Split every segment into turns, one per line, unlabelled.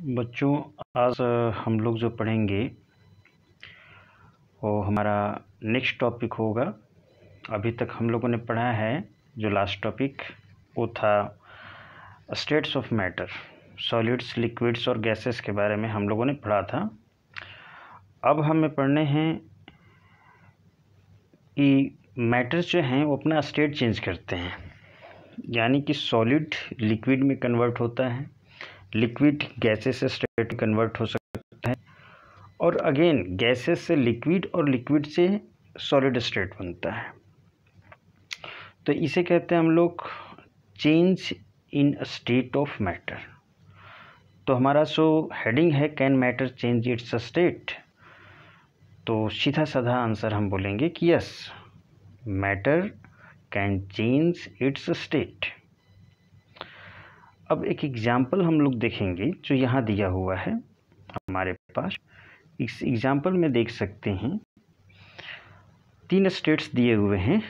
बच्चों, आज हम लोग जो पढ़ेंगे वो हमारा नेक्स्ट टॉपिक होगा। अभी तक हम लोगों ने पढ़ा है जो लास्ट टॉपिक वो था states of matter, solids, liquids और गैसेस के बारे में हम लोगों ने पढ़ा था। अब हमें पढ़ने हैं कि मैटर्स जो हैं वो अपना स्टेट चेंज करते हैं, यानी कि सॉलिड लिक्विड में कन्वर्ट होता है, लिक्विड गैसेस से स्टेट कन्वर्ट हो सकता है, और अगेन गैसेस से लिक्विड और लिक्विड से सॉलिड स्टेट बनता है। तो इसे कहते हैं हम लोग change in state of matter. तो हमारा जो हेडिंग है can matter change it's state, तो सीधा साधा आंसर हम बोलेंगे कि yes, matter can change it's state. अब एक एग्जाम्पल हम लोग देखेंगे जो यहाँ दिया हुआ है हमारे पास। इस एग्जाम्पल में देख सकते हैं 3 स्टेट्स दिए हुए हैं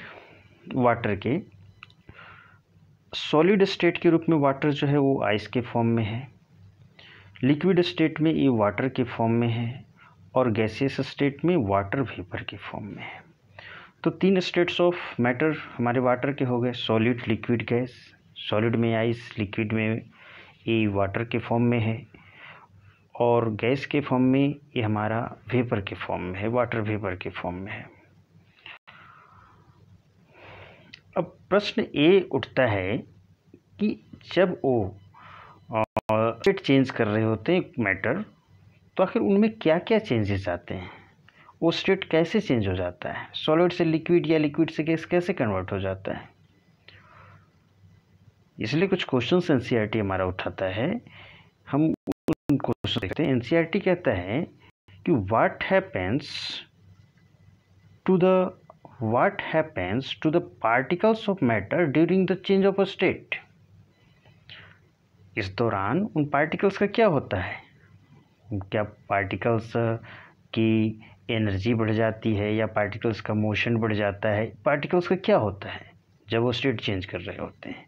वाटर के। सॉलिड स्टेट के रूप में वाटर जो है वो आइस के फॉर्म में है, लिक्विड स्टेट में ये वाटर के फॉर्म में है, और गैसियस स्टेट में वाटर वेपर के फॉर्म में है। तो 3 स्टेट्स ऑफ मैटर हमारे वाटर के हो गए, सॉलिड, लिक्विड, गैस। सॉलिड में आइस, लिक्विड में ये वाटर के फॉर्म में है, और गैस के फॉर्म में ये हमारा वेपर के फॉर्म में है, वाटर वेपर के फॉर्म में है। अब प्रश्न ये उठता है कि जब वो स्टेट चेंज कर रहे होते हैं मैटर, तो आखिर उनमें क्या क्या चेंजेस आते हैं, वो स्टेट कैसे चेंज हो जाता है, सॉलिड से लिक्विड या लिक्विड से गैस कैसे कन्वर्ट हो जाता है। इसलिए कुछ क्वेश्चन एनसीईआरटी हमारा उठाता है, हम उन क्वेश्चन देखते हैं। एनसीईआरटी कहता है कि what happens to the particles of matter during the change of a state. इस दौरान उन पार्टिकल्स का क्या होता है, क्या पार्टिकल्स की एनर्जी बढ़ जाती है या पार्टिकल्स का मोशन बढ़ जाता है, पार्टिकल्स का क्या होता है जब वो स्टेट चेंज कर रहे होते हैं।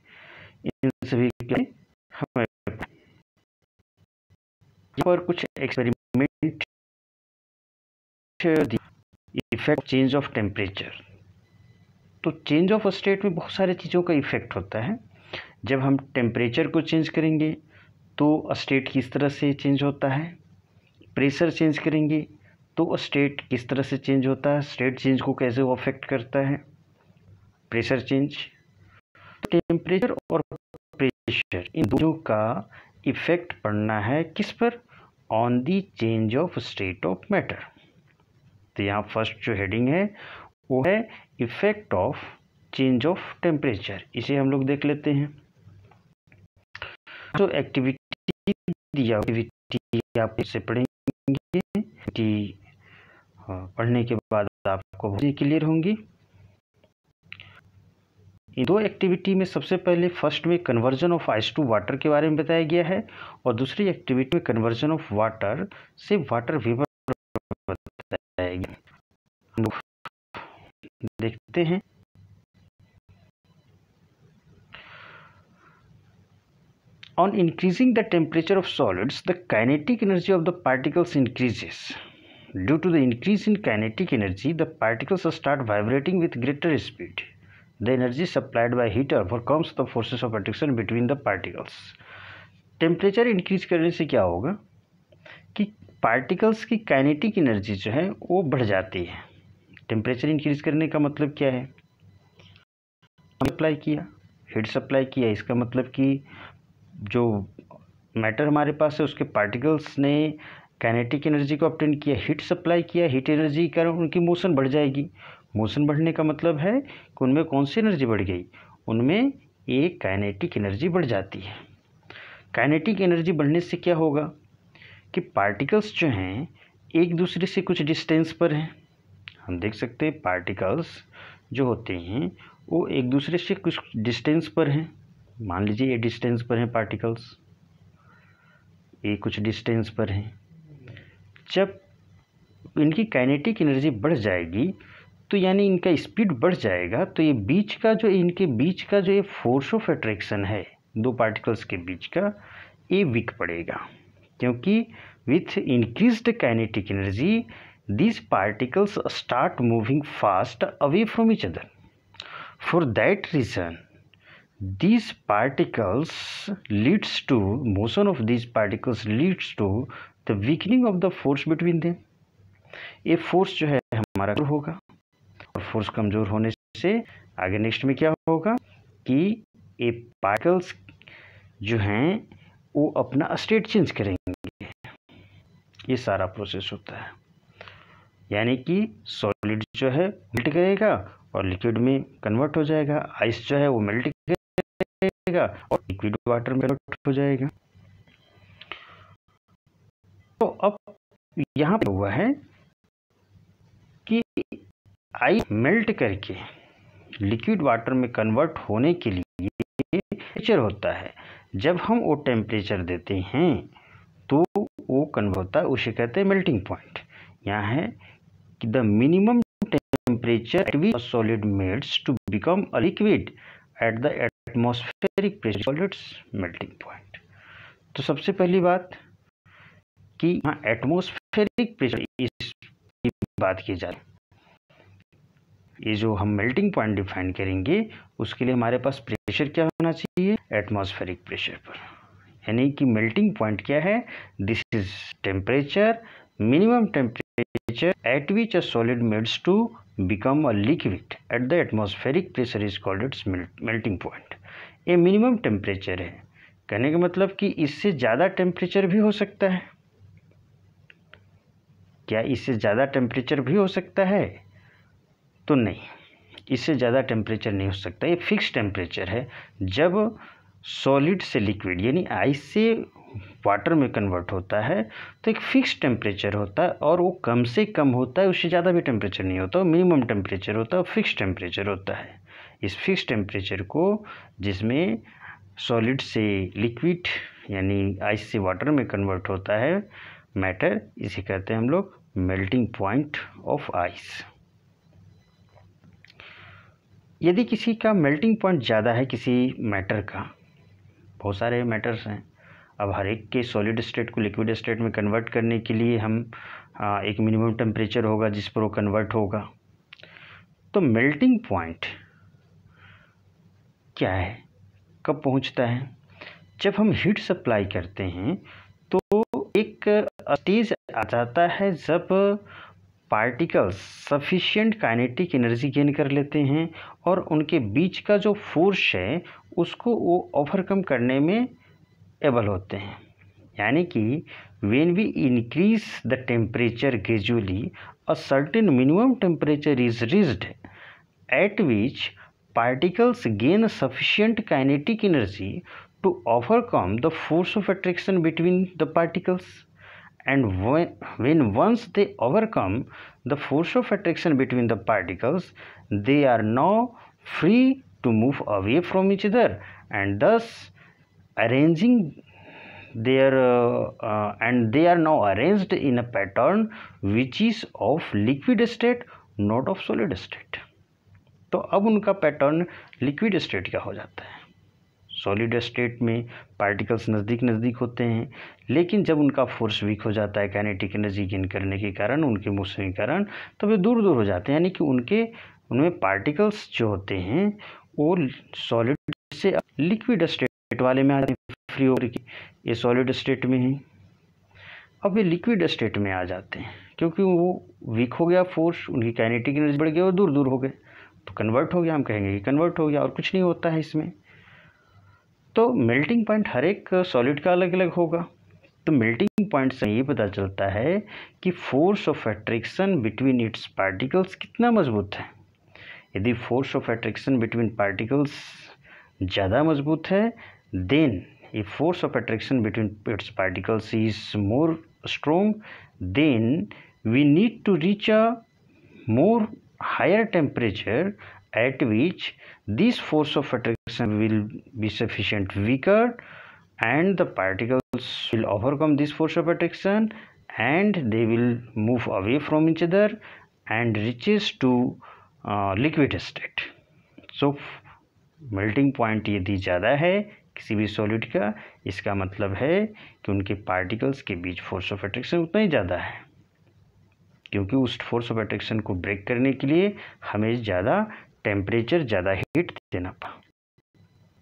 इन सभी के हमें पर कुछ experiment, effect change of temperature. तो चेंज ऑफ स्टेट में बहुत सारी चीज़ों का इफेक्ट होता है। जब हम टेम्परेचर को चेंज करेंगे तो स्टेट किस तरह से चेंज होता है, प्रेशर चेंज करेंगे तो स्टेट किस तरह से चेंज होता है, स्टेट चेंज को कैसे वो अफेक्ट करता है, प्रेशर चेंज। टेम्परेचर और प्रेशर इन दोनों का इफेक्ट पड़ना है किस पर, on the change of state of matter. तो यहाँ फर्स्ट जो हेडिंग है वो है effect of change of temperature. इसे हम लोग देख लेते हैं। तो एक्टिविटी दिया, एक्टिविटी आप इससे पढ़ेंगे, पढ़ने के बाद आपको क्लियर होंगी। इन 2 एक्टिविटी में सबसे पहले फर्स्ट में conversion of ice to water के बारे में बताया गया है, और दूसरी एक्टिविटी में कन्वर्जन ऑफ वाटर से वाटर वेपर बताया गया। हम लोग देखते हैं। On increasing the temperature of solids, the kinetic energy of the particles increases. Due to the increase in kinetic energy, the particles start vibrating with greater speed. The energy supplied by heat overcomes the forces of attraction between the particles. Temperature increase करने से क्या होगा कि particles की kinetic energy जो है वो बढ़ जाती है। टेम्परेचर इंक्रीज करने का मतलब क्या है, सप्लाई किया, हीट सप्लाई किया, इसका मतलब कि जो मैटर हमारे पास है उसके पार्टिकल्स ने काइनेटिक एनर्जी को ऑब्टेन किया, हीट सप्लाई किया, हीट एनर्जी के कारण उनकी मोशन बढ़ जाएगी। मोशन बढ़ने का मतलब है कि उनमें कौन सी एनर्जी बढ़ गई, उनमें एक काइनेटिक एनर्जी बढ़ जाती है। काइनेटिक एनर्जी बढ़ने से क्या होगा कि पार्टिकल्स जो हैं एक दूसरे से कुछ डिस्टेंस पर हैं। हम देख सकते हैं पार्टिकल्स जो होते हैं वो एक दूसरे से कुछ डिस्टेंस पर हैं। मान लीजिए ये डिस्टेंस पर हैं पार्टिकल्स, ये कुछ डिस्टेंस पर हैं। जब इनकी काइनेटिक एनर्जी बढ़ जाएगी तो यानी इनका स्पीड बढ़ जाएगा, तो ये बीच का जो इनके बीच का जो ये फोर्स ऑफ अट्रैक्शन है 2 पार्टिकल्स के बीच का, ये वीक पड़ेगा। क्योंकि with increased kinetic energy these particles start moving fast away from each other. For that reason these particles leads to motion of these particles leads to the weakening of the force between them. ये force जो है हमारा होगा और force कमजोर होने से आगे नेक्स्ट में क्या होगा कि ये पार्टिकल्स जो हैं वो अपना स्टेट चेंज करेंगे। ये सारा प्रोसेस होता है, यानी कि सॉलिड जो है मेल्ट करेगा और लिक्विड में कन्वर्ट हो जाएगा, आइस जो है वो मेल्ट करेगा और लिक्विड वाटर में कन्वर्ट हो जाएगा। तो अब यहाँ पे हुआ है कि आइस मेल्ट करके लिक्विड वाटर में कन्वर्ट होने के लिए टेम्परेचर होता है। जब हम वो टेम्परेचर देते हैं तो वो कन्वर्ट होता है, उसे कहते हैं मेल्टिंग पॉइंट। यहाँ है कि the minimum temperature at which solid melts to become a liquid at the atmospheric pressure called its melting point. तो सबसे पहली बात कि यहाँ एटमॉस्फेरिक प्रेशर इसकी बात की जाए, ये जो हम मेल्टिंग पॉइंट डिफाइन करेंगे उसके लिए हमारे पास प्रेशर क्या होना चाहिए, एटमॉस्फेरिक प्रेशर पर। यानी कि मेल्टिंग पॉइंट क्या है, this is temperature, minimum temperature at which a solid melts to become a liquid at the atmospheric pressure is called its melting point. ये मिनिमम टेम्परेचर है, कहने का मतलब कि इससे ज़्यादा टेम्परेचर भी हो सकता है। क्या इससे ज़्यादा टेम्परेचर भी हो सकता है? तो नहीं, इससे ज़्यादा टेम्परेचर नहीं हो सकता। ये फिक्स टेम्परेचर है। जब सॉलिड से लिक्विड यानी आइस से वाटर में कन्वर्ट होता है तो एक फिक्स टेम्परेचर होता है और वो कम से कम होता है, उससे ज़्यादा भी टेम्परेचर नहीं होता, मिनिमम टेम्परेचर होता है, फिक्स टेम्परेचर होता है। इस फिक्स टेम्परेचर को जिसमें सॉलिड से लिक्विड यानी आइस से वाटर में कन्वर्ट होता है मैटर, इसे कहते हैं हम लोग मेल्टिंग पॉइंट ऑफ आइस। यदि किसी का मेल्टिंग पॉइंट ज़्यादा है किसी मैटर का, बहुत सारे मैटर्स हैं, अब हर एक के सॉलिड स्टेट को लिक्विड स्टेट में कन्वर्ट करने के लिए हम एक मिनिमम टेम्परेचर होगा जिस पर वो कन्वर्ट होगा। तो मेल्टिंग पॉइंट क्या है, कब पहुंचता है? जब हम हीट सप्लाई करते हैं तो एक स्टेज आ जाता है जब particles sufficient kinetic energy gain कर लेते हैं और उनके बीच का जो फोर्स है उसको वो ओवरकम करने में एबल होते हैं। यानी कि when we increase the temperature gradually a certain minimum temperature is reached at which particles gain sufficient kinetic energy to overcome the force of attraction between the particles, and when once they overcome the force of attraction between the particles they are now free to move away from each other and thus arranging their and they are now arranged in a pattern which is of liquid state not of solid state। तो अब उनका pattern liquid state का हो जाता है। Solid state में particles नज़दीक नज़दीक होते हैं, लेकिन जब उनका फोर्स वीक हो जाता है काइनेटिक एनर्जी गेन करने के कारण, उनके मोशन के कारण, तो वे दूर दूर हो जाते हैं। यानी कि उनमें पार्टिकल्स जो होते हैं वो सॉलिड से लिक्विड स्टेट वाले में आ जाते हैं, फ्री होकर के ये सॉलिड स्टेट में है। अब ये लिक्विड स्टेट में आ जाते हैं क्योंकि वो वीक हो गया फोर्स, उनकी काइनेटिक एनर्जी बढ़ गई और दूर दूर हो गए, तो कन्वर्ट हो गया, हम कहेंगे कि कन्वर्ट हो गया और कुछ नहीं होता है इसमें। तो मेल्टिंग पॉइंट हर एक सॉलिड का अलग अलग होगा। तो मेल्टिंग पॉइंट से ये पता चलता है कि force of attraction between its particles कितना मजबूत है। यदि force of attraction between particles ज़्यादा मजबूत है, then if force of attraction between its particles is more strong, then we need to reach a more higher temperature at which this force of attraction will be sufficient weaker and the particles will overcome this force of attraction and they will move away from each other and reaches to liquid state। So melting point यदि ज़्यादा है किसी भी solid का, इसका मतलब है कि उनके पार्टिकल्स के बीच फोर्स ऑफ अट्रैक्शन उतना ही ज़्यादा है, क्योंकि उस फोर्स ऑफ अट्रैक्शन को ब्रेक करने के लिए हमें ज़्यादा टेम्परेचर, ज़्यादा हीट देना पड़ा।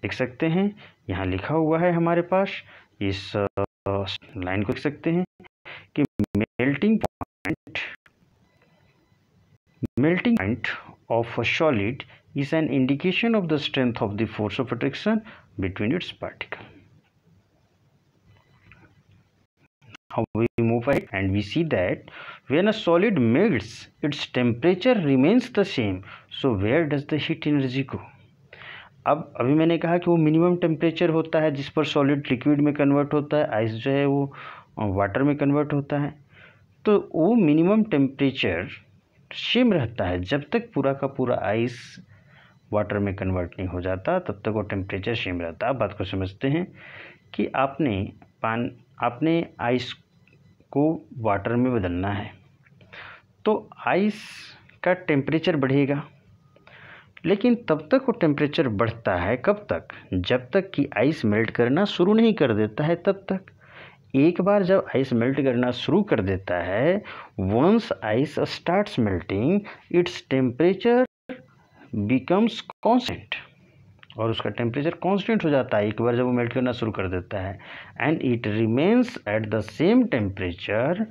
देख सकते हैं यहाँ लिखा हुआ है हमारे पास, इस लाइन को देख सकते हैं कि melting point of a solid is an indication of the strength of the force of attraction between its particle. Now we move ahead and we see that when a solid melts, its temperature remains the same. So where does the heat energy go? अब अभी मैंने कहा कि वो minimum temperature होता है जिस पर सॉलिड लिक्विड में कन्वर्ट होता है, आइस जो है वो वाटर में कन्वर्ट होता है। तो वो मिनिमम टेम्परेचर सेम रहता है जब तक पूरा का पूरा आइस वाटर में कन्वर्ट नहीं हो जाता, तब तक वो टेम्परेचर सेम रहता है। बात को समझते हैं कि आपने आइस को वाटर में बदलना है, तो आइस का टेम्परेचर बढ़ेगा, लेकिन तब तक वो टेम्परेचर बढ़ता है कब तक? जब तक कि आइस मेल्ट करना शुरू नहीं कर देता है तब तक। एक बार जब आइस मेल्ट करना शुरू कर देता है, once ice starts melting, its temperature becomes constant, और उसका टेम्परेचर कांस्टेंट हो जाता है एक बार जब वो मेल्ट करना शुरू कर देता है। And it remains at the same temperature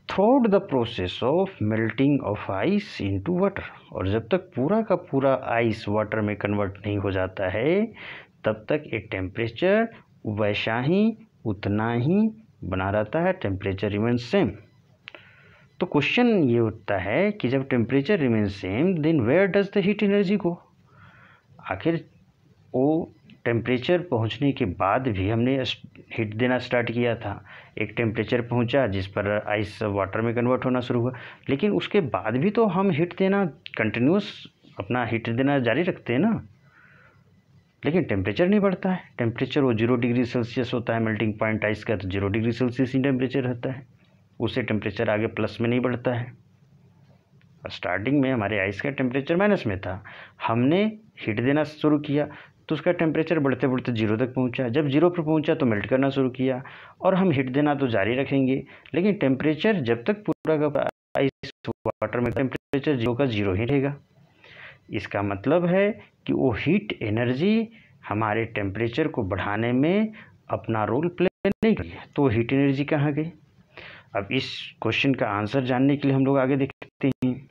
throughout the process of melting of ice into water. और जब तक पूरा का पूरा आइस वाटर में कन्वर्ट नहीं हो जाता है, तब तक ये टेम्परेचर वैसा ही, उतना ही बना रहता है, टेम्परेचर रिमेन्स सेम। तो क्वेश्चन ये होता है कि जब temperature remain same, then where does the heat energy go? आखिर वो टेम्परेचर पहुंचने के बाद भी हमने हीट देना स्टार्ट किया था। एक टेम्परेचर पहुंचा जिस पर आइस वाटर में कन्वर्ट होना शुरू हुआ, लेकिन उसके बाद भी तो हम हीट देना कंटिन्यूस अपना हीट देना जारी रखते हैं ना, लेकिन टेम्परेचर नहीं बढ़ता है। टेम्परेचर वो 0 डिग्री सेल्सियस होता है, मेल्टिंग पॉइंट आइस का तो 0 डिग्री सेल्सियस ही टेम्परेचर रहता है, उससे टेम्परेचर आगे प्लस में नहीं बढ़ता है। स्टार्टिंग में हमारे आइस का टेम्परेचर माइनस में था, हमने हीट देना शुरू किया तो उसका टेम्परेचर बढ़ते बढ़ते 0 तक पहुंचा। जब 0 पर पहुंचा तो मेल्ट करना शुरू किया, और हम हीट देना तो जारी रखेंगे, लेकिन टेम्परेचर जब तक पूरा का आइस वाटर में टेम्परेचर 0 का 0 ही रहेगा। इसका मतलब है कि वो हीट एनर्जी हमारे टेम्परेचर को बढ़ाने में अपना रोल प्ले नहीं करी, तो हीट एनर्जी कहाँ गई? अब इस क्वेश्चन का आंसर जानने के लिए हम लोग आगे देखते हैं।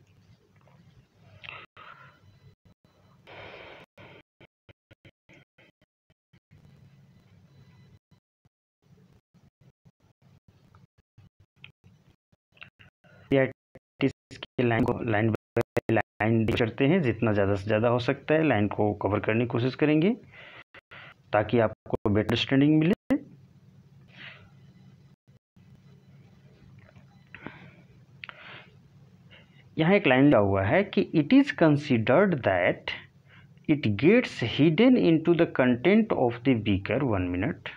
लाइन बाय लाइन करते हैं, जितना ज़्यादा से ज़्यादा हो सकता है लाइन को कवर करने की कोशिश करेंगे ताकि आपको बेटर अंडरस्टैंडिंग मिले। यहाँ एक लाइन लिखा हुआ है कि it is considered that it gets hidden into the content of the beaker 1 minute.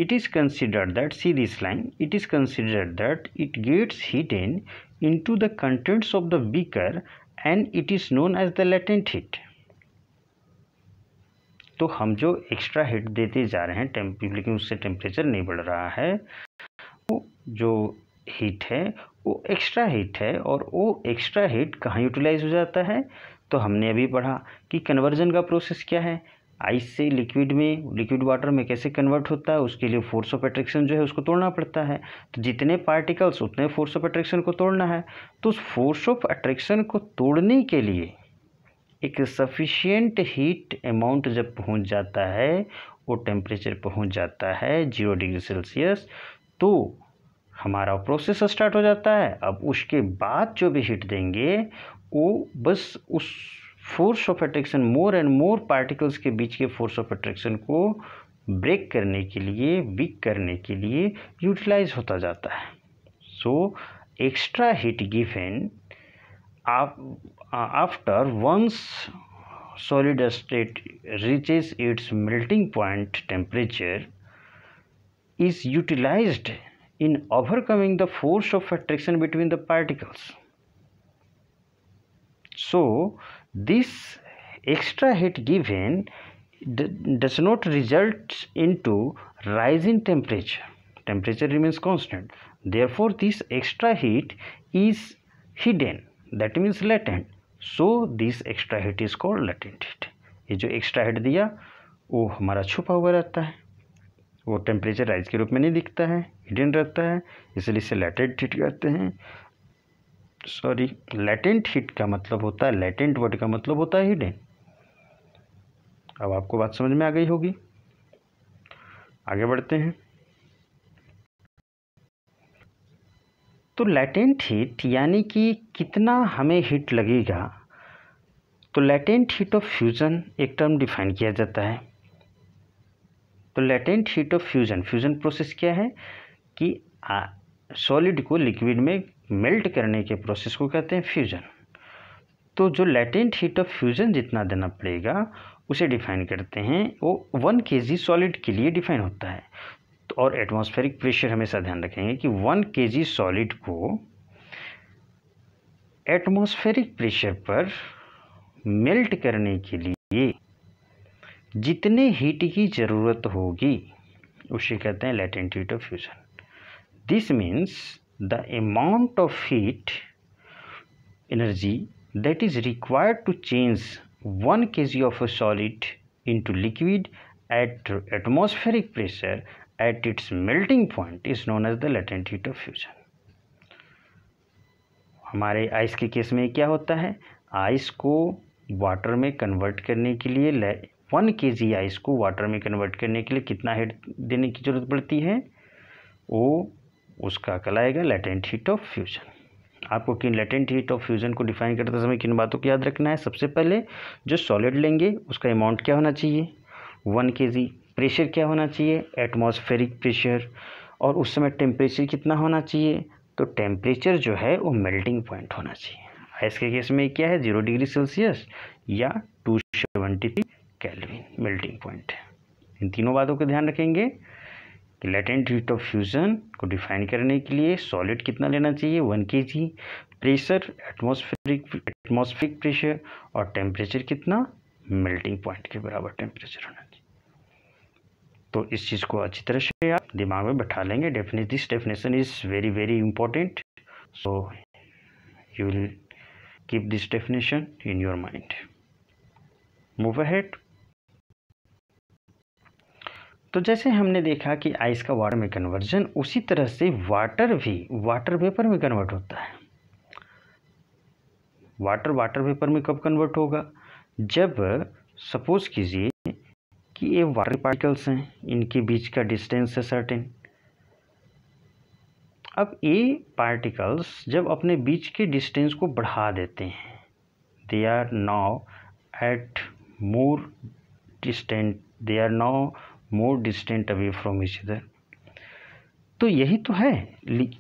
It is considered that, see this line, it is considered that it gets hidden into the contents of the beaker and it is known as the latent heat. तो हम जो extra heat देते जा रहे हैं लेकिन उससे temperature नहीं बढ़ रहा है, वो जो हीट है वो एक्स्ट्रा हीट है, और वो एक्स्ट्रा हीट कहाँ यूटिलाइज हो जाता है? तो हमने अभी पढ़ा कि कन्वर्जन का प्रोसेस क्या है, आइस से लिक्विड में, लिक्विड वाटर में कैसे कन्वर्ट होता है, उसके लिए फोर्स ऑफ अट्रैक्शन जो है उसको तोड़ना पड़ता है। तो जितने पार्टिकल्स उतने फोर्स ऑफ अट्रैक्शन को तोड़ना है। तो उस फोर्स ऑफ अट्रैक्शन को तोड़ने के लिए एक सफिशिएंट हीट अमाउंट जब पहुंच जाता है, वो टेम्परेचर पहुंच जाता है 0 डिग्री सेल्सियस, तो हमारा प्रोसेस स्टार्ट हो जाता है। अब उसके बाद जो भी हीट देंगे वो बस उस force of attraction, more and more particles के बीच के फोर्स ऑफ अट्रैक्शन को ब्रेक करने के लिए, वीक करने के लिए यूटिलाइज होता जाता है। So extra heat given after once solid state reaches its melting point temperature is utilized in overcoming the force of attraction between the particles. So this extra heat given does not result into rise in temperature. Temperature remains constant. Therefore, this extra heat is hidden. That means latent. So, this extra heat is called latent heat. ये जो extra heat दिया वो हमारा छुपा हुआ रहता है, वो टेम्परेचर राइज के रूप में नहीं दिखता है, हिडन रहता है, इसलिए इसे लेटेंट हीट कहते हैं. सॉरी, लेटेंट हीट का मतलब होता है, लेटेंट वर्ड का मतलब होता है हिडन. अब आपको बात समझ में आ गई होगी. आगे बढ़ते हैं. तो लेटेंट हीट यानी कि कितना हमें हीट लगेगा. तो लेटेंट हीट ऑफ फ्यूजन एक टर्म डिफाइन किया जाता है. तो latent heat of fusion, fusion process क्या है कि सॉलिड को लिक्विड में मेल्ट करने के प्रोसेस को कहते हैं फ्यूजन. तो जो लेटेंट हीट ऑफ फ्यूजन जितना देना पड़ेगा उसे डिफाइन करते हैं, वो 1 kg सॉलिड के लिए डिफाइन होता है. तो और एटमॉस्फेरिक प्रेशर हमेशा ध्यान रखेंगे कि 1 kg सॉलिड को एटमॉस्फेरिक प्रेशर पर मेल्ट करने के लिए जितने हीट की ज़रूरत होगी उसे कहते हैं latent heat of fusion. This means the amount of heat energy that is required to change 1 kg of a solid into liquid at atmospheric pressure at its melting point is known as the latent heat of fusion. हमारे ice के case में क्या होता है, ice को water में convert करने के लिए 1 kg आइस को वाटर में कन्वर्ट करने के लिए कितना हीट देने की ज़रूरत पड़ती है, वो उसका कहलाएगा लेटेंट हीट ऑफ फ्यूजन. आपको किन लेटेंट हीट ऑफ फ्यूजन को डिफाइन करते समय किन बातों को याद रखना है. सबसे पहले जो सॉलिड लेंगे उसका अमाउंट क्या होना चाहिए, 1 kg. प्रेशर क्या होना चाहिए, एटमॉस्फेरिक प्रेशर. और उस समय टेम्परेचर कितना होना चाहिए, तो टेम्परेचर जो है वो मेल्टिंग पॉइंट होना चाहिए. आइस के केस में क्या है, 0 डिग्री सेल्सियस या 273 केल्विन मेल्टिंग पॉइंट. इन तीनों बातों का ध्यान रखेंगे कि लेटेंट हीट ऑफ फ्यूजन को डिफाइन करने के लिए सॉलिड कितना लेना चाहिए, 1 kg. प्रेशर एटमॉस्फेरिक प्रेशर और टेम्परेचर कितना, मेल्टिंग पॉइंट के बराबर टेम्परेचर होना चाहिए. तो इस चीज़ को अच्छी तरह से आप दिमाग में बैठा लेंगे. This definition is very very important. So you will keep this definition in your mind. Move ahead. तो जैसे हमने देखा कि आइस का वाटर में कन्वर्जन, उसी तरह से वाटर भी वाटर वेपर में कन्वर्ट होता है. वाटर वेपर में कब कन्वर्ट होगा, जब सपोज कीजिए कि ये वाटर पार्टिकल्स हैं, इनके बीच का डिस्टेंस है सर्टेन. अब ये पार्टिकल्स जब अपने बीच के डिस्टेंस को बढ़ा देते हैं, they are now at more distant, they are now more distant away from each other. तो यही तो है,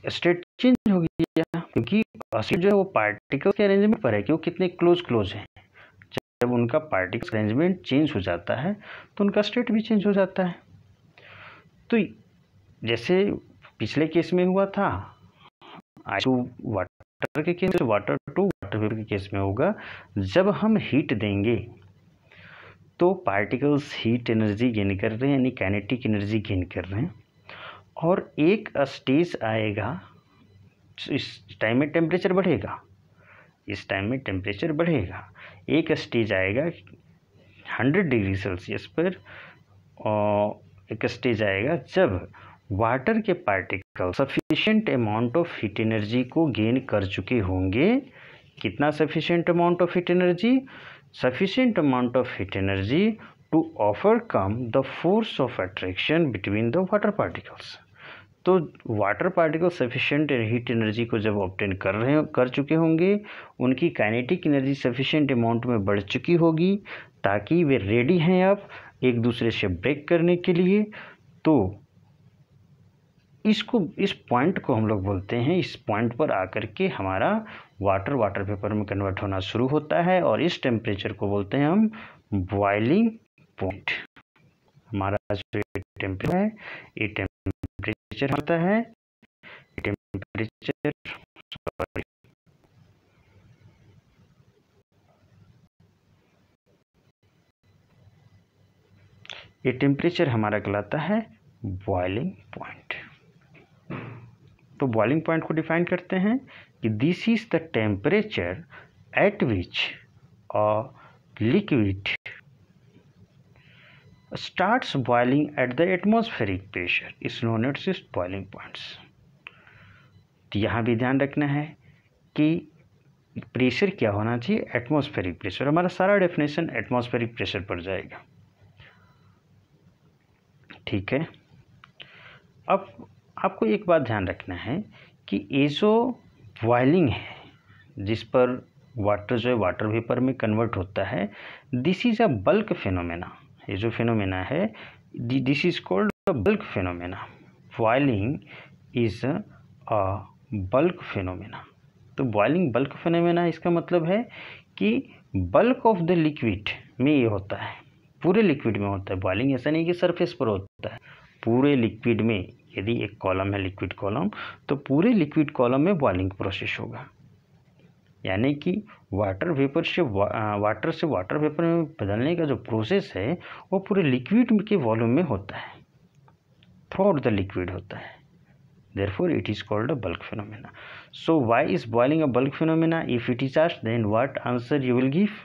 स्टेट चेंज हो गया, क्योंकि असली जो है वो पार्टिकल्स के अरेंजमेंट पर है कि वो कितने क्लोज हैं. जब उनका पार्टिकल्स अरेंजमेंट चेंज हो जाता है तो उनका स्टेट भी चेंज हो जाता है. तो जैसे पिछले केस में हुआ था, आइस टू वाटर के case, water to water vapour के केस में होगा, जब हम हीट देंगे तो पार्टिकल्स हीट एनर्जी गेन कर रहे हैं, यानी काइनेटिक एनर्जी गेन कर रहे हैं. और एक स्टेज आएगा, इस टाइम में टेम्परेचर बढ़ेगा, इस टाइम में टेम्परेचर बढ़ेगा. एक स्टेज आएगा 100 डिग्री सेल्सियस पर, और एक स्टेज आएगा जब वाटर के particle sufficient amount of heat energy को गेन कर चुके होंगे. कितना sufficient amount of heat energy, sufficient amount of heat energy to overcome the force of attraction between the water particles. तो water particle sufficient heat energy को जब obtain कर चुके होंगे, उनकी काइनेटिक एनर्जी सफिशिएंट अमाउंट में बढ़ चुकी होगी, ताकि वे रेडी हैं अब एक दूसरे से ब्रेक करने के लिए. तो इस पॉइंट को हम लोग बोलते हैं, इस पॉइंट पर आकर के हमारा वाटर वेपर में कन्वर्ट होना शुरू होता है, और इस टेम्परेचर को बोलते हैं हम बॉइलिंग पॉइंट. हमारा जो टेम्परेचर है, ये टेम्परेचर होता है, टेम्परेचर ये टेम्परेचर हमारा कहलाता है बॉइलिंग पॉइंट। तो बॉइलिंग पॉइंट को डिफाइन करते हैं कि this is the temperature at which a liquid starts boiling at the atmospheric pressure is known as boiling points. तो यहाँ भी ध्यान रखना है कि प्रेशर क्या होना चाहिए, एटमॉस्फेरिक प्रेशर। हमारा सारा डेफिनेशन एटमॉस्फेरिक प्रेशर पर जाएगा, ठीक है। अब आपको एक बात ध्यान रखना है कि ये जो बॉइलिंग है, जिस पर वाटर जो है वाटर वेपर में कन्वर्ट होता है, this is a bulk phenomena. ये जो फिनोमेना है, this is called bulk phenomena. Boiling is a bulk phenomena. तो बॉइलिंग बल्क फिनोमेना इसका मतलब है कि बल्क ऑफ द लिक्विड में ये होता है, पूरे लिक्विड में होता है बॉइलिंग। ऐसा नहीं कि सरफेस पर होता है, पूरे लिक्विड में। यदि एक कॉलम है लिक्विड कॉलम, तो पूरे लिक्विड कॉलम में बॉइलिंग प्रोसेस होगा, यानी कि वाटर से वाटर वेपर में बदलने का जो प्रोसेस है वो पूरे लिक्विड के वॉल्यूम में होता है, थ्रू आउट द लिक्विड होता है। Therefore, it is called a bulk phenomena. So, why is boiling a bulk phenomena? If it is asked, then what answer you will give?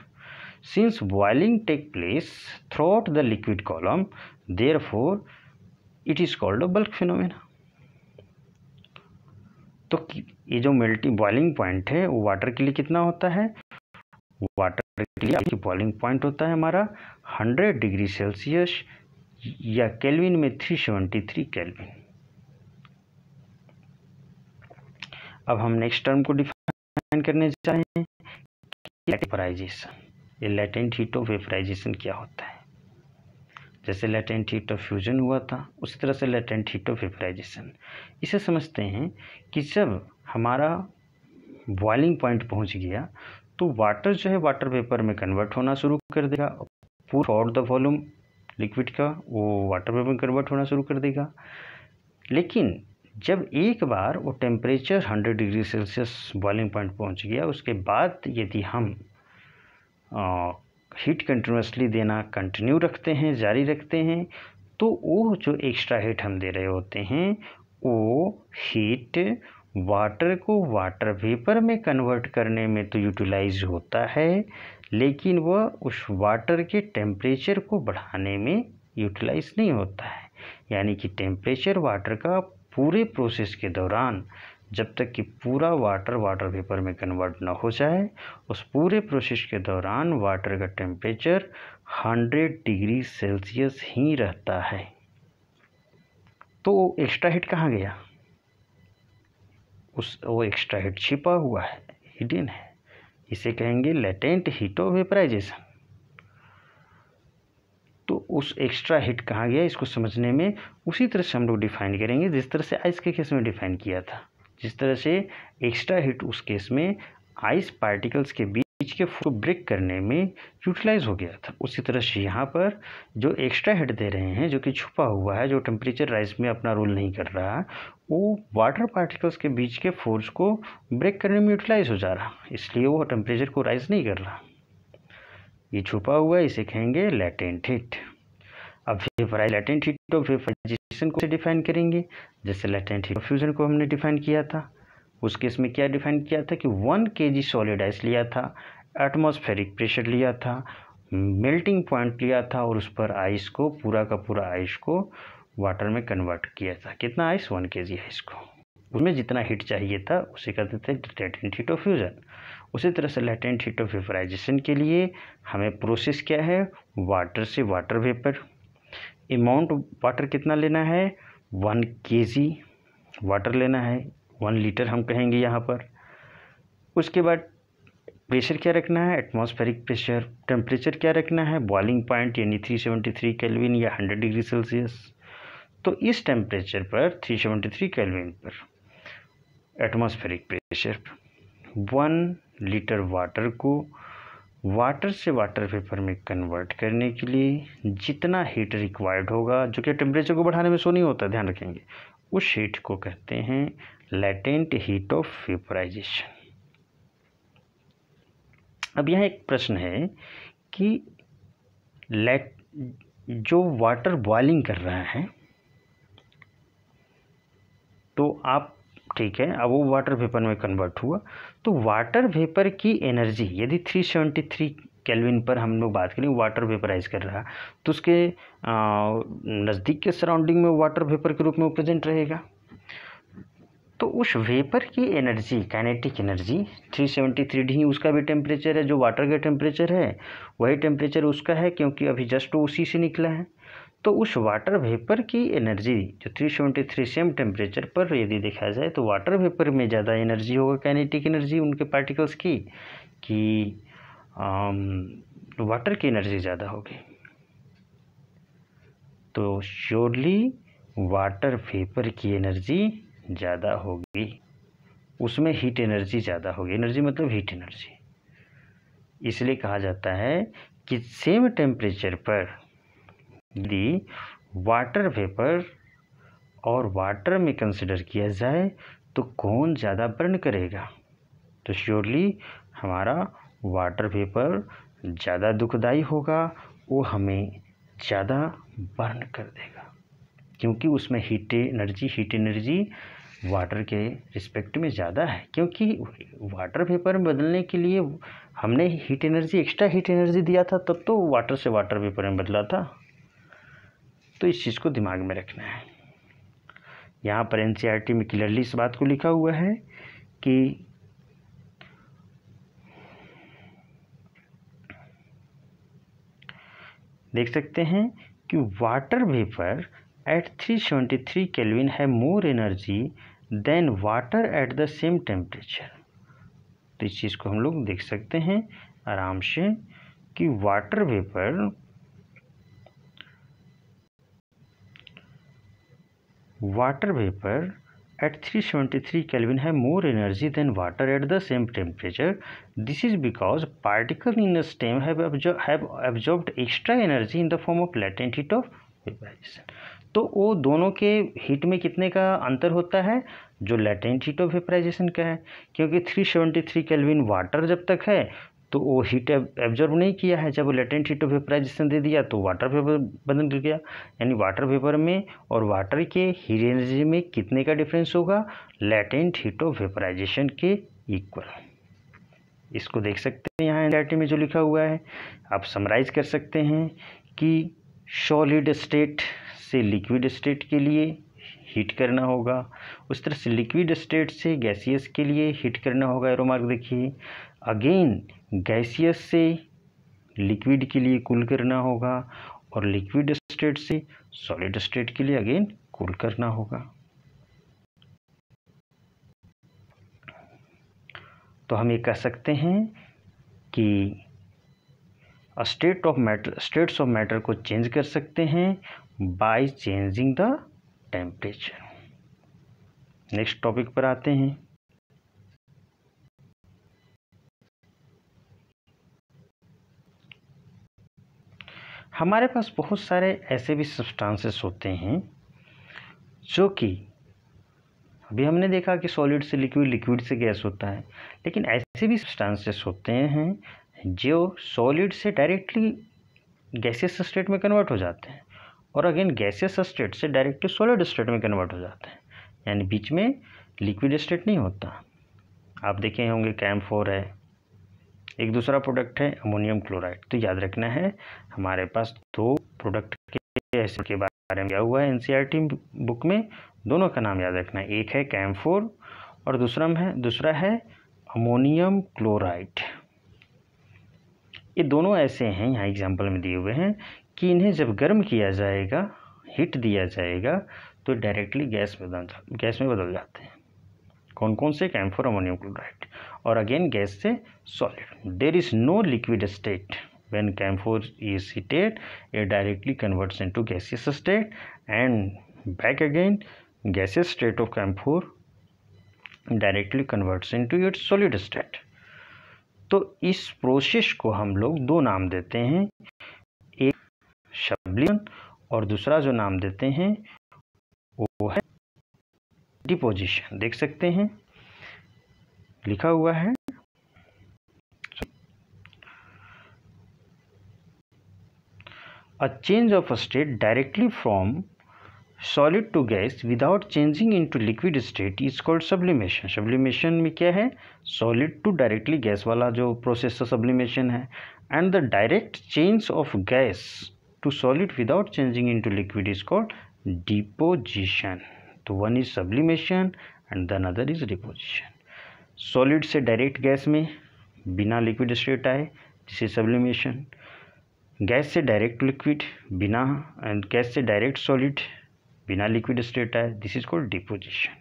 Since boiling take place throughout the liquid column, therefore, it is called a bulk phenomena. तो ये जो melting boiling point है वो water के लिए कितना होता है? वाटर के लिए बॉइलिंग पॉइंट होता है हमारा 100 डिग्री सेल्सियस या केल्विन में 373 केल्विन। अब हम नेक्स्ट टर्म को डिफाइन करने जा रहे हैं, वेपराइजेशन। ये लेटेंट हीट ऑफ वेपराइजेशन क्या होता है? जैसे लेटेंट हीट ऑफ फ्यूजन हुआ था, उसी तरह से लेटेंट हीट ऑफ वेपराइजेशन। इसे समझते हैं कि जब हमारा बॉइलिंग पॉइंट पहुंच गया तो वाटर जो है वाटर वेपर में कन्वर्ट होना शुरू कर देगा, पूरा और द वॉल्यूम लिक्विड का वो वाटर वेपर में कन्वर्ट होना शुरू कर देगा। लेकिन जब एक बार वो temperature 100 degree Celsius boiling point पहुंच गया, उसके बाद यदि हम हीट कंटिन्यूसली देना कंटिन्यू रखते हैं, जारी रखते हैं, तो वो जो एक्स्ट्रा हीट हम दे रहे होते हैं वो हीट वाटर को वाटर वेपर में कन्वर्ट करने में तो यूटिलाइज होता है, लेकिन वह उस वाटर के टेम्परेचर को बढ़ाने में यूटिलाइज नहीं होता है। यानी कि टेम्परेचर वाटर का पूरे प्रोसेस के दौरान, जब तक कि पूरा वाटर वाटर वेपर में कन्वर्ट ना हो जाए, उस पूरे प्रोसेस के दौरान वाटर का टेम्परेचर 100 डिग्री सेल्सियस ही रहता है। तो एक्स्ट्रा हीट कहाँ गया? वो एक्स्ट्रा हीट छिपा हुआ है, हिडन है। इसे कहेंगे लेटेंट हीट ऑफ वेपराइजेशन। तो उस एक्स्ट्रा हीट कहाँ गया, इसको समझने में उसी तरह से हम लोग डिफाइन करेंगे जिस तरह से आइस के केस में डिफाइन किया था। जिस तरह से एक्स्ट्रा हीट उस केस में आइस पार्टिकल्स के बीच के को ब्रेक करने में यूटिलाइज हो गया था, उसी तरह से यहाँ पर जो एक्स्ट्रा हीट दे रहे हैं, जो कि छुपा हुआ है, जो टेम्परेचर राइज में अपना रोल नहीं कर रहा, वो वाटर पार्टिकल्स के बीच के फोर्स को ब्रेक करने में यूटिलाइज हो जा रहा, इसलिए वो टेम्परेचर को राइज नहीं कर रहा। ये छुपा हुआ है, इसे कहेंगे लेटेंट हीट। अब लेटेंट हीट ऑफ वेपराइजेशन को डिफाइन करेंगे, जैसे लेटेंट हीट ऑफ फ्यूजन को हमने डिफाइन किया था। उस केस में क्या डिफाइन किया था कि 1 kg सॉलिड आइस लिया था, एटमॉस्फेरिक प्रेशर लिया था, मेल्टिंग पॉइंट लिया था और उस पर आइस को पूरा का पूरा आइस को वाटर में कन्वर्ट किया था। कितना आइस? 1 kg आइस को। उसमें जितना हीट चाहिए था उसे कहते थे लेटेंट हीट ऑफ फ्यूजन। उसी तरह से लेटेंट हीट ऑफ वेपराइजेशन के लिए हमें प्रोसेस क्या है? वाटर से वाटर वेपर। अमाउंट वाटर कितना लेना है? 1 kg वाटर लेना है, 1 लीटर हम कहेंगे यहाँ पर। उसके बाद प्रेशर क्या रखना है? Atmospheric pressure. टेम्परेचर क्या रखना है? बॉइलिंग पॉइंट यानी 373 केल्विन या 100 डिग्री सेल्सियस। तो इस टेम्परेचर पर 373 केल्विन पर एटमॉस्फेरिक प्रेशर 1 लीटर वाटर को वाटर से वाटर वेपर में कन्वर्ट करने के लिए जितना हीट रिक्वायर्ड होगा, जो कि टेम्परेचर को बढ़ाने में सो नहीं होता, ध्यान रखेंगे, उस हीट को कहते हैं लेटेंट हीट ऑफ वेपराइजेशन। अब यहाँ एक प्रश्न है कि जो वाटर बॉइलिंग कर रहा है, तो आप ठीक है, अब वो वाटर वेपर में कन्वर्ट हुआ, तो वाटर वेपर की एनर्जी यदि 373 केल्विन पर हम लोग बात करें, वाटर वेपराइज कर रहा, तो उसके नज़दीक के सराउंडिंग में वाटर वेपर के रूप में प्रेजेंट रहेगा। तो उस वेपर की एनर्जी, काइनेटिक एनर्जी 373 ही उसका भी टेम्परेचर है, जो वाटर का टेम्परेचर है वही टेम्परेचर उसका है, क्योंकि अभी जस्ट उसी से निकला है। तो उस वाटर वेपर की एनर्जी जो 373 सेम टेम्परेचर पर यदि देखा जाए, तो वाटर वेपर में ज़्यादा एनर्जी होगा, काइनेटिक एनर्जी उनके पार्टिकल्स की, कि वाटर की एनर्जी ज़्यादा होगी। तो श्योरली वाटर वेपर की एनर्जी ज़्यादा होगी, उसमें हीट एनर्जी ज़्यादा होगी। एनर्जी मतलब हीट एनर्जी। इसलिए कहा जाता है कि सेम टेम्परेचर पर यदि वाटर वेपर और वाटर में कंसिडर किया जाए तो कौन ज़्यादा बर्न करेगा, तो श्योरली हमारा वाटर वेपर ज़्यादा दुखदाई होगा, वो हमें ज़्यादा बर्न कर देगा, क्योंकि उसमें हीट एनर्जी वाटर के रिस्पेक्ट में ज़्यादा है। क्योंकि वाटर वेपर में बदलने के लिए हमने heat energy, extra heat energy दिया था, तब तो वाटर से वाटर वेपर में बदला था। तो इस चीज़ को दिमाग में रखना है। यहाँ पर एनसीईआरटी में क्लियरली इस बात को लिखा हुआ है कि देख सकते हैं कि वाटर वेपर एट 373 केल्विन है more energy than water at the same temperature. तो इस चीज़ को हम लोग देख सकते हैं आराम से कि water vapour at 373 Kelvin have more energy than water at the same temperature. This is because particles in the stem have absorbed extra energy in the form of latent heat of vaporization. तो वो दोनों के heat में कितने का अंतर होता है, जो लेटेंट हीट ऑफ वेपराइजेशन का है, क्योंकि 373 केल्विन वाटर जब तक है तो वो हीट एब्जॉर्ब नहीं किया है। जब वो लेटेंट हीट ऑफ वेपराइजेशन दे दिया तो वाटर वेपर बदल गया। यानी वाटर वेपर में और वाटर के हीट एनर्जी में कितने का डिफरेंस होगा, लेटेंट हीट ऑफ वेपराइजेशन के इक्वल। इसको देख सकते हैं यहाँ एनसीईआरटी में जो लिखा हुआ है। आप समराइज कर सकते हैं कि सॉलिड स्टेट से लिक्विड स्टेट के लिए हीट करना होगा, उस तरह से लिक्विड स्टेट से गैसियस के लिए हीट करना होगा। एरो मार्क देखिए। अगेन गैसियस से लिक्विड के लिए कूल करना होगा, और लिक्विड स्टेट से सॉलिड स्टेट के लिए अगेन कूल करना होगा। तो हम ये कह सकते हैं कि स्टेट्स ऑफ मैटर को चेंज कर सकते हैं by changing the temperature. Next topic पर आते हैं। हमारे पास बहुत सारे ऐसे भी सब्सटेंसेस होते हैं जो कि अभी हमने देखा कि सॉलिड से लिक्विड, लिक्विड से गैस होता है, लेकिन ऐसे भी सब्सटेंसेस होते हैं जो सॉलिड से डायरेक्टली गैसियस स्टेट में कन्वर्ट हो जाते हैं, और अगेन गैसियस स्टेट से डायरेक्टली सॉलिड स्टेट में कन्वर्ट हो जाते हैं, यानी बीच में लिक्विड स्टेट नहीं होता। आप देखे होंगे कैम्फोर है, एक दूसरा प्रोडक्ट है अमोनियम क्लोराइड। तो याद रखना है हमारे पास दो प्रोडक्ट के ऐसे के बारे में दिया हुआ है एनसीईआरटी बुक में, दोनों का नाम याद रखना है। एक है कैम्फोर और दूसरा है अमोनियम क्लोराइड। ये दोनों ऐसे हैं, यहाँ एग्जाम्पल में दिए हुए हैं, कि इन्हें जब गर्म किया जाएगा, हीट दिया जाएगा, तो डायरेक्टली गैस में बदल जाते हैं। कौन कौन से, कैम्फोर, अमोनियम क्लोराइड, और अगेन गैस से solid. There is no liquid state when camphor is heated, it directly converts into gaseous state, and back again gaseous state of camphor directly converts into its solid state. तो इस process को हम लोग दो नाम देते हैं, एक सब्लिमेशन और दूसरा जो नाम देते हैं वो है डिपोजिशन। देख सकते हैं लिखा हुआ है। A change of state directly from solid to gas without changing into liquid state is called sublimation. Sublimation में क्या है, सॉलिड टू डायरेक्टली गैस वाला जो प्रोसेस सब्लिमेशन है, and the direct change of gas to solid without changing into liquid is called deposition. तो one is sublimation and the another is deposition. Solid से direct gas में बिना liquid state आए, this is sublimation. Gas से direct liquid बिना, and gas से direct solid बिना liquid state आए, दिस इज कॉल्ड डिपोजिशन।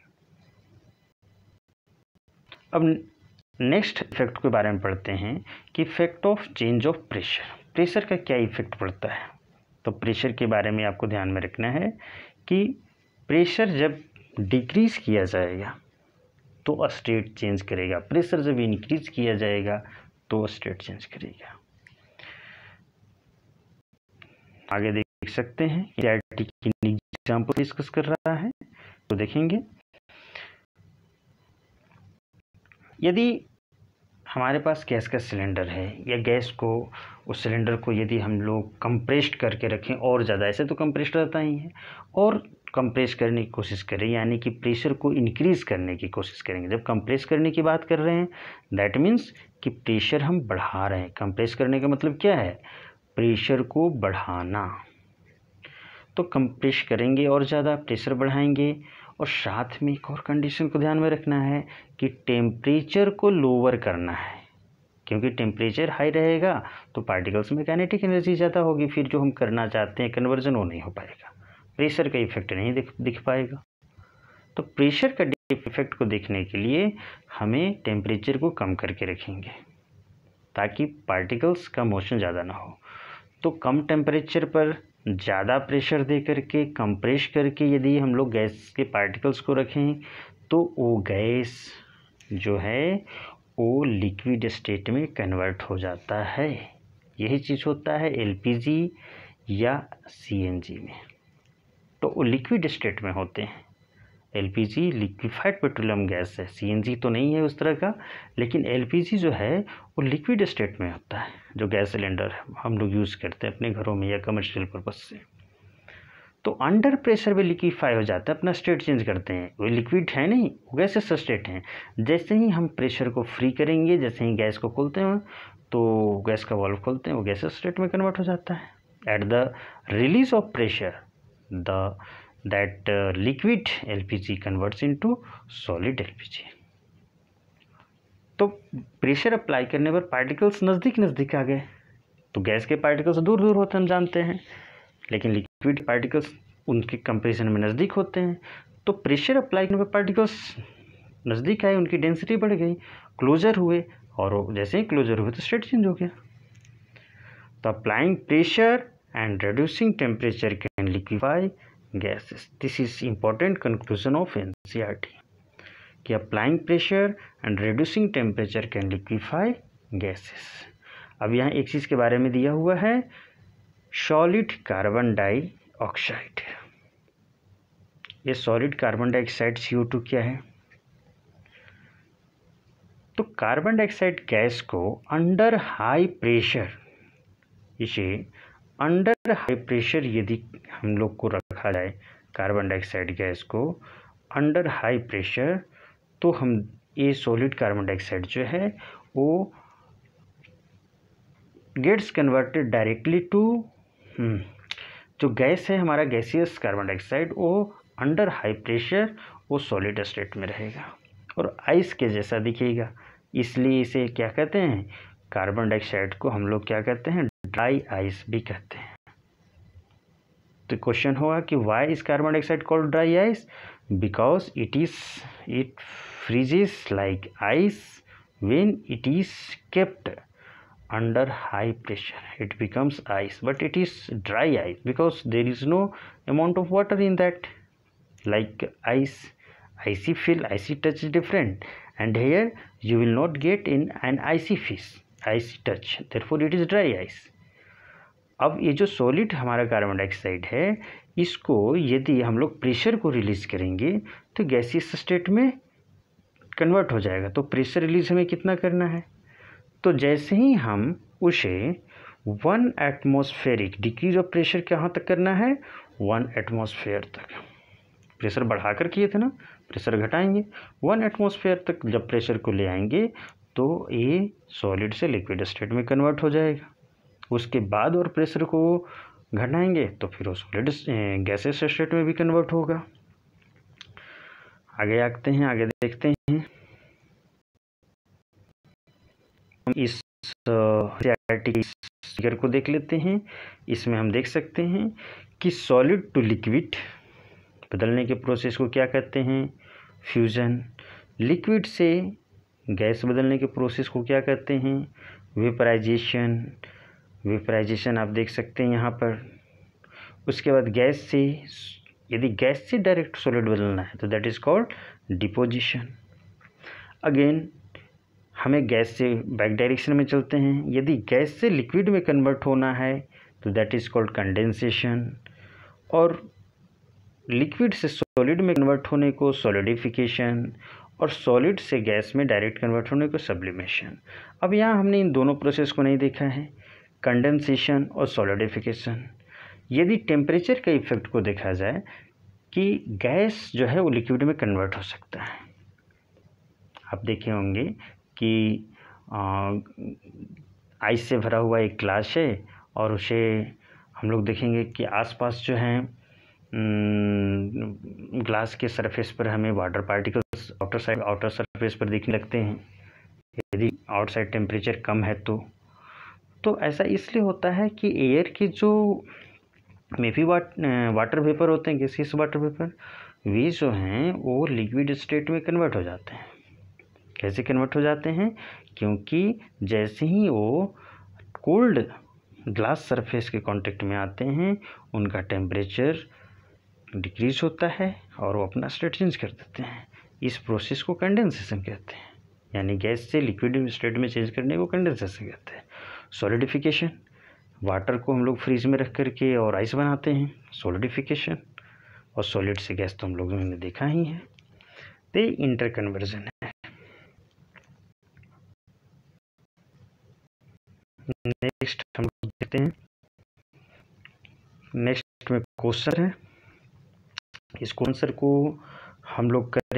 अब नेक्स्ट इफेक्ट के बारे में पढ़ते हैं कि effect of change of pressure. Pressure का क्या इफेक्ट पड़ता है। तो प्रेशर के बारे में आपको ध्यान में रखना है कि प्रेशर जब डिक्रीज किया जाएगा तो स्टेट चेंज करेगा, प्रेशर जब इंक्रीज किया जाएगा तो स्टेट चेंज करेगा। आगे देख सकते हैं कि एग्जाम्पल डिस्कस कर रहा है, तो देखेंगे यदि हमारे पास गैस का सिलेंडर है या गैस को, उस सिलेंडर को यदि हम लोग कंप्रेस्ड करके रखें और ज़्यादा, ऐसे तो कंप्रेस्ड रहता ही है, और कंप्रेस करने की कोशिश करें, यानी कि प्रेशर को इंक्रीज़ करने की कोशिश करेंगे। जब कंप्रेस करने की बात कर रहे हैं दैट मीन्स कि प्रेशर हम बढ़ा रहे हैं। कंप्रेस करने का मतलब क्या है, प्रेशर को बढ़ाना। तो कंप्रेस करेंगे और ज़्यादा प्रेशर बढ़ाएंगे, और साथ में एक और कंडीशन को ध्यान में रखना है कि टेम्परेचर को लोअर करना है, क्योंकि टेम्परेचर हाई रहेगा तो पार्टिकल्स में काइनेटिक एनर्जी ज़्यादा होगी, फिर जो हम करना चाहते हैं कन्वर्जन वो नहीं हो पाएगा, प्रेशर का इफेक्ट नहीं दिख पाएगा। तो प्रेशर का इफेक्ट को देखने के लिए हमें टेम्परेचर को कम करके रखेंगे ताकि पार्टिकल्स का मोशन ज़्यादा ना हो। तो कम टेम्परेचर पर ज़्यादा प्रेशर दे करके कंप्रेस करके यदि हम लोग गैस के पार्टिकल्स को रखें तो वो गैस जो है वो लिक्विड स्टेट में कन्वर्ट हो जाता है। यही चीज़ होता है एलपीजी या सीएनजी में, तो वो लिक्विड स्टेट में होते हैं। एलपीजी लिक्विफाइड पेट्रोलियम गैस है, सीएनजी तो नहीं है उस तरह का, लेकिन एलपीजी जो है वो लिक्विड स्टेट में होता है। जो गैस सिलेंडर हम लोग यूज़ करते हैं अपने घरों में या कमर्शियल पर्पज से, तो अंडर प्रेशर भी लिक्विफाई हो जाता है, अपना स्टेट चेंज करते हैं। वो लिक्विड है नहीं, वो गैसेस स्टेट हैं। जैसे ही हम प्रेशर को फ्री करेंगे, जैसे ही गैस को खोलते हैं तो गैस का वाल्व खोलते हैं, वो गैसेस स्टेट में कन्वर्ट हो जाता है। At the release of pressure that liquid LPG converts into solid LPG। तो प्रेशर अप्लाई करने पर पार्टिकल्स नज़दीक आ गए, तो गैस के पार्टिकल्स दूर होते हैं हम जानते हैं, लेकिन लिक्विड पार्टिकल्स उनके कंप्रेशन में नज़दीक होते हैं। तो प्रेशर अप्लाई करने पर पार्टिकल्स नज़दीक आए, उनकी डेंसिटी बढ़ गई, क्लोजर हुए, और जैसे ही क्लोजर हुए तो स्टेट चेंज हो गया। तो applying pressure and reducing temperature can liquefy gases। This is important conclusion of NCERT कि applying pressure and reducing temperature can liquefy gases। अब यहाँ एक चीज़ के बारे में दिया हुआ है, सॉलिड कार्बन डाइऑक्साइड। ये सॉलिड कार्बन डाइऑक्साइड CO2 क्या है। तो कार्बन डाइऑक्साइड गैस को अंडर हाई प्रेशर, इसे अंडर हाई प्रेशर यदि हम लोग को रखा जाए कार्बन डाइऑक्साइड गैस को अंडर हाई प्रेशर, तो हम ये सॉलिड कार्बन डाइऑक्साइड जो है वो गेट्स कन्वर्टेड डायरेक्टली टू, जो गैस है हमारा गैसियस कार्बन डाइऑक्साइड, वो अंडर हाई प्रेशर वो सॉलिड स्टेट में रहेगा और आइस के जैसा दिखेगा। इसलिए इसे क्या कहते हैं, कार्बन डाइऑक्साइड को हम लोग क्या कहते हैं, ड्राई आइस भी कहते हैं। तो क्वेश्चन होगा कि why is carbon dioxide called dry ice, because it freezes like ice when it is kept under high pressure, it becomes ice, but it is dry ice because there is no amount of water in that, like icy feel, icy touch is different, and here you will not get in an icy touch, therefore it is dry ice। अब ये जो solid हमारा carbon dioxide है, इसको यदि हम लोग pressure को रिलीज करेंगे तो गैसियस स्टेट में कन्वर्ट हो जाएगा। तो प्रेशर रिलीज हमें कितना करना है, तो जैसे ही हम उसे 1 एटमॉस्फेरिक डिक्रीज ऑफ प्रेशर कहाँ तक करना है, 1 एटमॉस्फेयर तक। प्रेशर बढ़ाकर किए थे ना, प्रेशर घटाएंगे 1 एटमॉस्फेयर तक। जब प्रेशर को ले आएंगे तो ये सॉलिड से लिक्विड स्टेट में कन्वर्ट हो जाएगा। उसके बाद और प्रेशर को घटाएंगे तो फिर वो सॉलिड गैसेस स्टेट में भी कन्वर्ट होगा। आगे आते हैं, आगे देखते हैं। हम इस फिगर को देख लेते हैं। इसमें हम देख सकते हैं कि सॉलिड टू लिक्विड बदलने के प्रोसेस को क्या कहते हैं, फ्यूजन। लिक्विड से गैस बदलने के प्रोसेस को क्या कहते हैं, वेपराइजेशन। वेपराइजेशन आप देख सकते हैं यहाँ पर। उसके बाद गैस से, यदि गैस से डायरेक्ट सॉलिड बदलना है तो that is called deposition. Again हमें गैस से बैक डायरेक्शन में चलते हैं। यदि गैस से लिक्विड में कन्वर्ट होना है तो दैट इज कॉल्ड कंडेंसेशन, और लिक्विड से सॉलिड में कन्वर्ट होने को सॉलिडिफिकेशन, और सॉलिड से गैस में डायरेक्ट कन्वर्ट होने को सब्लिमेशन। अब यहाँ हमने इन दोनों प्रोसेस को नहीं देखा है, कंडेंसेशन और सॉलिडिफिकेशन। यदि टेम्परेचर के इफेक्ट को देखा जाए कि गैस जो है वो लिक्विड में कन्वर्ट हो सकता है। आप देखे होंगे कि आइस से भरा हुआ एक ग्लास है और उसे हम लोग देखेंगे कि आसपास जो है ग्लास के सरफेस पर हमें वाटर पार्टिकल्स आउटर सरफेस पर दिखने लगते हैं यदि आउटसाइड टेम्परेचर कम है तो ऐसा इसलिए होता है कि एयर के जो मे भी वाटर वेपर होते हैं, गैसियस वाटर वेपर, वे जो हैं वो लिक्विड स्टेट में कन्वर्ट हो जाते हैं। कैसे कन्वर्ट हो जाते हैं, क्योंकि जैसे ही वो कोल्ड ग्लास सरफेस के कांटेक्ट में आते हैं उनका टेम्परेचर डिक्रीज होता है और वो अपना स्टेट चेंज कर देते हैं। इस प्रोसेस को कंडेंसेशन कहते हैं, यानी गैस से लिक्विड स्टेट में चेंज करने को कंडेंसेशन कहते हैं। सॉलिडिफिकेशन, वाटर को हम लोग फ्रीज में रख करके और आइस बनाते हैं, सॉलिडिफिकेशन। और सॉलिड से गैस तो हम लोगों ने देखा ही है, तो इंटर कन्वर्जन है। नेक्स्ट हम लोग देखते हैं, नेक्स्ट में क्वेश्चन है। इस क्वेश्चन को हम लोग करें